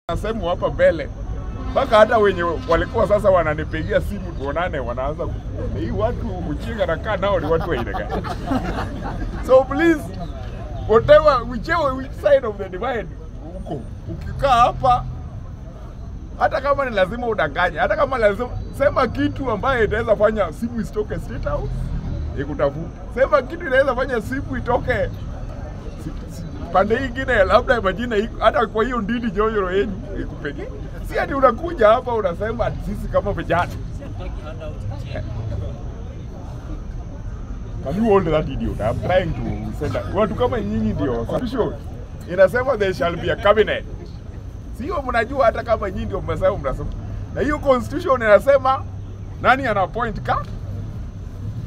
Nasema hapa mbele mpaka hata wenye walikuwa sasa wananipigia simu tuonane, wanaanza hii watu mchinga na kaa nao ni watu wa aina gani? So please, which side of the divide uko, ukikaa hapa, hata kama ni lazima udanganye, hata kama lazima sema kitu ambaye itaweza fanya simu isitoke State House ikutafuta, sema kitu inaweza fanya simu itoke pande nyingine, labda majina hata kwa hiyo ndidi jojo yenu ikupeke. Si ati unakuja hapa unasema sisi kama vijana. Can you hold that idiot? I'm trying to send that. Watu kama nyinyi ndio constitution inasema there shall be a cabinet. Sio mnajua hata kama nyinyi ndio mnasema. Na hiyo constitution inasema nani ana appoint ka?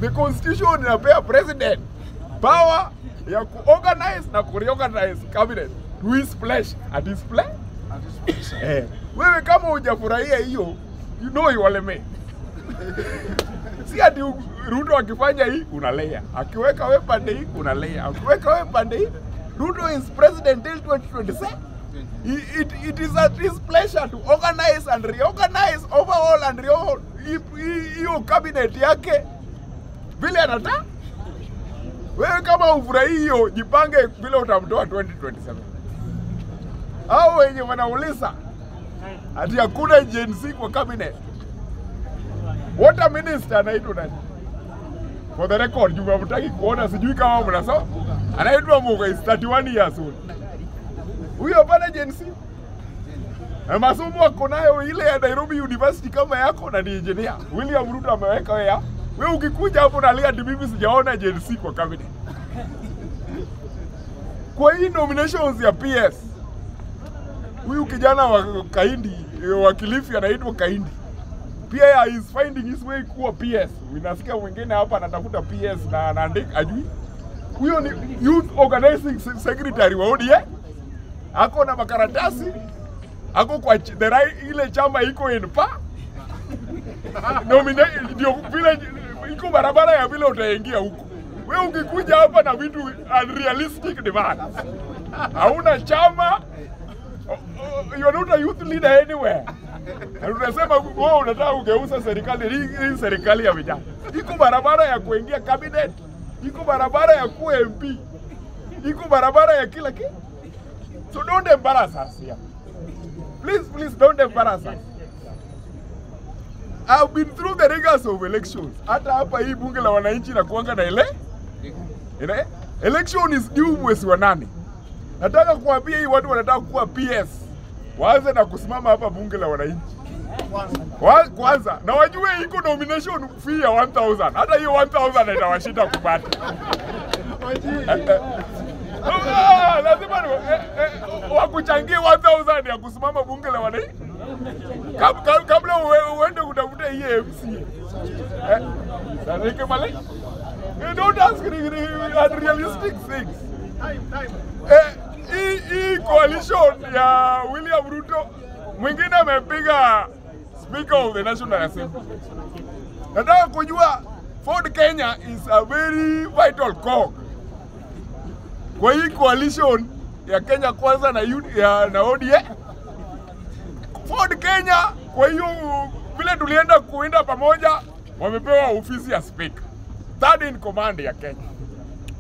The constitution inapea president power ya kuorganize na kureorganize cabinet to his pleasure at his pleasure. Wewe kama hujafurahia hiyo, you know you are lame. Si ati Ruto akifanya hii unalea, akiweka wewe pande hii unalea, akiweka wewe pande hii. Ruto is president till 2027. It is at his pleasure to organize and reorganize overall and reorganize hiyo cabinet yake vile anataka. Wewe kama ufurahi hiyo, jipange vile utamtoa 2027. Hao wenye wanauliza ati hakuna Gen Z kwa cabinet. Water minister anaitwa nani? For the record, juu mtaki kuona, sijui kama mnasoma. Anaitwa Muga, is 31 years old. Huyo bana Gen Z. Masomo wako nayo ile ya Nairobi University kama yako na ni engineer. William Ruto ameweka wewe. Wewe ukikuja hapo nalia ati mimi sijaona Gen Z kwa cabinet. Kwa hii nominations ya PS, huyu kijana wa Kaindi, wa Kilifi anaitwa Kaindi, pia is finding his way kuwa PS. Unasikia mwingine hapa anatafuta PS na anaandika ajui. Huyo ni youth organizing secretary wa ODM. Ako na makaratasi, ako kwa ile chama iko in pa. Nominate ndio vile iko barabara ya vile utaingia huko. Wewe ukikuja hapa na vitu unrealistic demands. Hauna chama, you are not a youth leader anywhere. Na unasema wewe unataka ugeuza serikali, hii serikali ya vijana. Iko barabara ya kuingia cabinet, iko barabara ya kuwa MP, iko barabara ya kila kitu. So don't embarrass us here. Please don't embarrass us. I've been through the rigors of elections. Hata hapa hii bunge la wananchi na kuanga na election is due mwezi wa 8. Nataka kuambia hii watu wanataka kuwa PS, waanze na kusimama hapa bunge la wananchi kwanza, na wajue iko nomination fee ya 1000. Hata hiyo 1000 itawashinda kupata. Lazima wakuchangie 1000 ya kusimama bunge la wananchi kabla uende kutafuta hii MC. You don't ask unrealistic things. Hii coalition ya William Ruto, mwingine amepiga Speaker of the National Assembly. Nataka kujua Ford Kenya is a very vital cog kwa hii coalition ya Kenya Kwanza na ODM. Ford Kenya, kwa hiyo vile tulienda kuinda pamoja, wamepewa ofisi ya Speaker, third in command ya Kenya.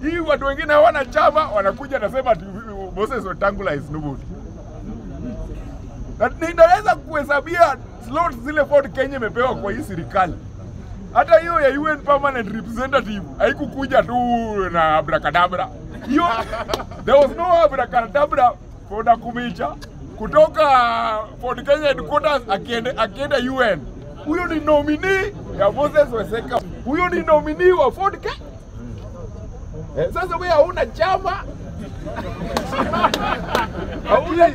Hii watu wengine hawana chama, wanakuja nasema Moses Wetangula is nobody. Na ninaweza kuhesabia slots zile Ford Kenya imepewa kwa hii serikali. Hata hiyo ya UN permanent representative haikukuja tu na abracadabra. Hiyo there was no abracadabra for Nakumicha kutoka Ford Kenya headquarters akienda UN. Huyo ni nominee ya Moses Weseka. Huyo ni nominee wa Ford Kenya. Sasa wewe hauna chama. Hauna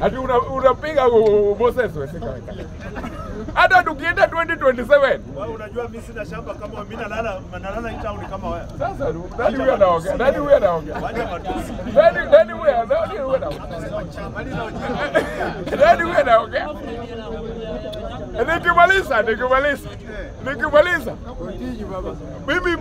ati unapiga Moses Weseka. Hata tukienda 2027. Wewe unajua mimi sina shamba kama mimi nalala hii town kama wewe. Sasa nani huyo anaongea? Nani huyo anaongea? Nani huyo anaongea? Nikimaliza. Mimi,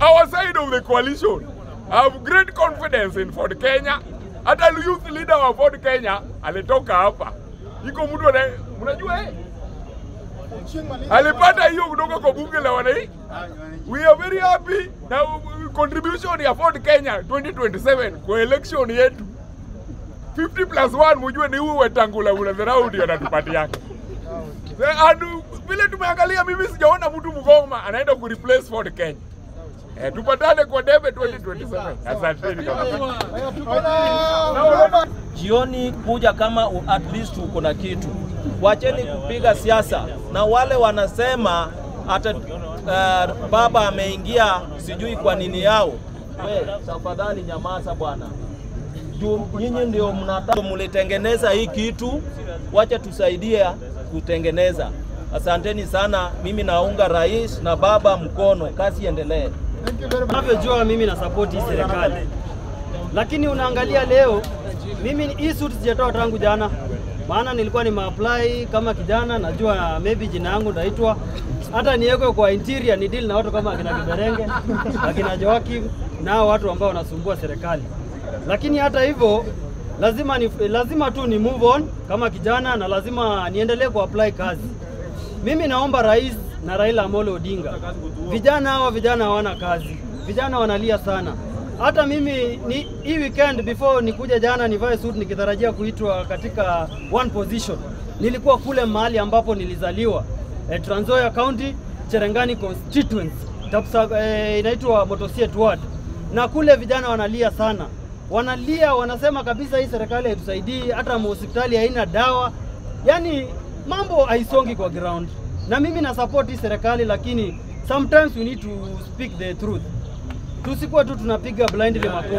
our side of the coalition, I have great confidence in Ford Kenya. Hata youth leader wa Ford Kenya alitoka hapa. Iko mtu mnajua alipata hiyo kutoka kwa bunge la wananchi. We are very happy na contribution ya Ford Kenya 2027 kwa election yetu 50+1 mjue ni huyu Wetangula unadharau ndio anatupatia. Vile tumeangalia mimi sijaona mtu mgoma anaenda ku replace Ford Kenya. Tupatane kwa debe 2027. Asanteni kabisa. Jioni kuja kama at least uko na kitu. Wacheni kupiga siasa. Na wale wanasema hata baba ameingia sijui kwa nini yao. Tafadhali nyamaza bwana. Nyinyi ndio mnataka mlitengeneza hii kitu, wacha tusaidie kutengeneza. Asanteni sana, mimi naunga rais na baba mkono, kazi endelee. Unavyojua mimi na support hii serikali. Lakini unaangalia leo, mimi hii suit sijatoa tangu jana. Maana nilikuwa apply kama kijana, najua maybe jina yangu ndaitwa. Hata niwekwe kwa interior ni deal na watu kama akina Kiberenge, akina Joakim na watu ambao wanasumbua serikali. Lakini hata hivyo lazima tu ni move on kama kijana na lazima niendelee apply kazi. Mimi naomba rais na Raila Amolo Odinga. Vijana hawana kazi. Vijana wanalia sana. Hata mimi hii weekend before nikuja jana nivae suit nikitarajia kuitwa katika one position. Nilikuwa kule mahali ambapo nilizaliwa. Trans Nzoia County, Cherangani constituency. Inaitwa Motosiet ward. Na kule vijana wanalia sana. Wanalia, wanasema kabisa hii serikali haitusaidii, hata hospitali haina dawa. Yaani mambo haisongi kwa ground. Na mimi na support hii serikali, lakini sometimes we need to speak the truth. Tusikuwa tu tunapiga blindly makofi.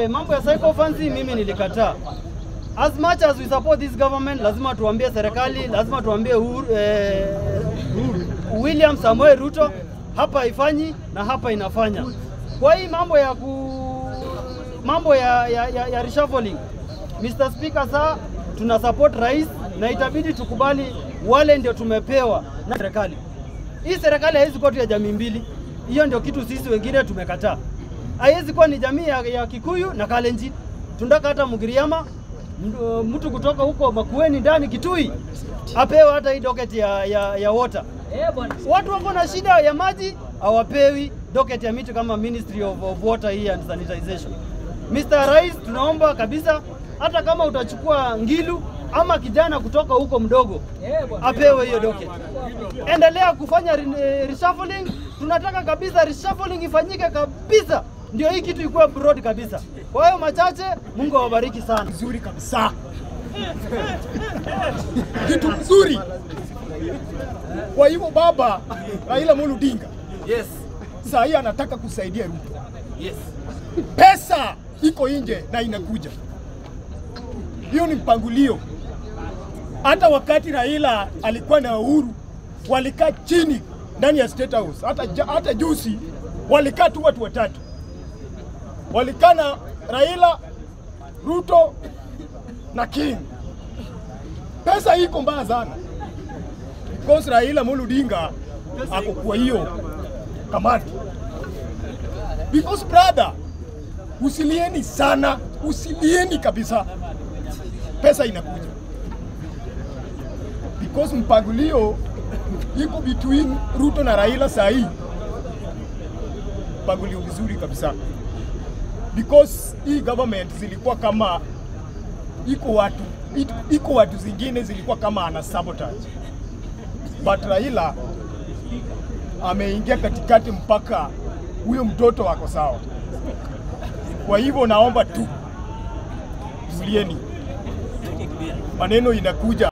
Mambo ya psychophancy mimi nilikataa. As much as we support this government, lazima tuambie serikali, lazima tuambie William Samoei Ruto hapa haifanyi na hapa inafanya. Kwa hii mambo ya reshuffling, Mr. Speaker, sir, tuna support rais na itabidi tukubali wale ndio tumepewa na serikali. Hii serikali haiwezi kuwa tu ya jamii mbili. Hiyo ndio kitu sisi wengine tumekataa. Haiwezi kuwa ni jamii ya Kikuyu na Kalenjin. Tunataka hata Mugiriama, mtu kutoka huko Makueni ndani Kitui apewe hata hii docket ya water. Watu wako na shida ya maji hawapewi docket ya mito kama Ministry of Water here and Sanitization. Mr. Rais, tunaomba kabisa hata kama utachukua Ngilu ama kijana kutoka huko mdogo apewe hiyo docket. Endelea kufanya reshuffling. Tunataka kabisa reshuffling ifanyike kabisa. Ndio hii kitu ikuwe broad kabisa. Kwa hiyo machache, Mungu awabariki sana. Nzuri kabisa. Kitu mzuri. Kwa hivyo baba Raila Amolo Odinga. Yes. Sasa hii anataka kusaidia Ruto. Yes. Pesa iko nje na inakuja. Hiyo ni mpangilio. Hata wakati Raila alikuwa na Uhuru walikaa chini ndani ya State House. Hata juzi walikaa tu watu watatu. Walikaa na Raila, Ruto na King. Pesa iko mbaya sana. Because Raila Amolo Odinga ako kwa hiyo kamati. Because brother, usilieni sana, usilieni kabisa. Pesa inakuja. Because mpangilio iko between Ruto na Raila sahi. Mpangilio vizuri kabisa. Because hii government zilikuwa kama iko watu zingine zilikuwa kama ana sabotage. But Raila ameingia katikati mpaka huyo mtoto wako sawa. Kwa hivyo naomba tu tulieni. Maneno inakuja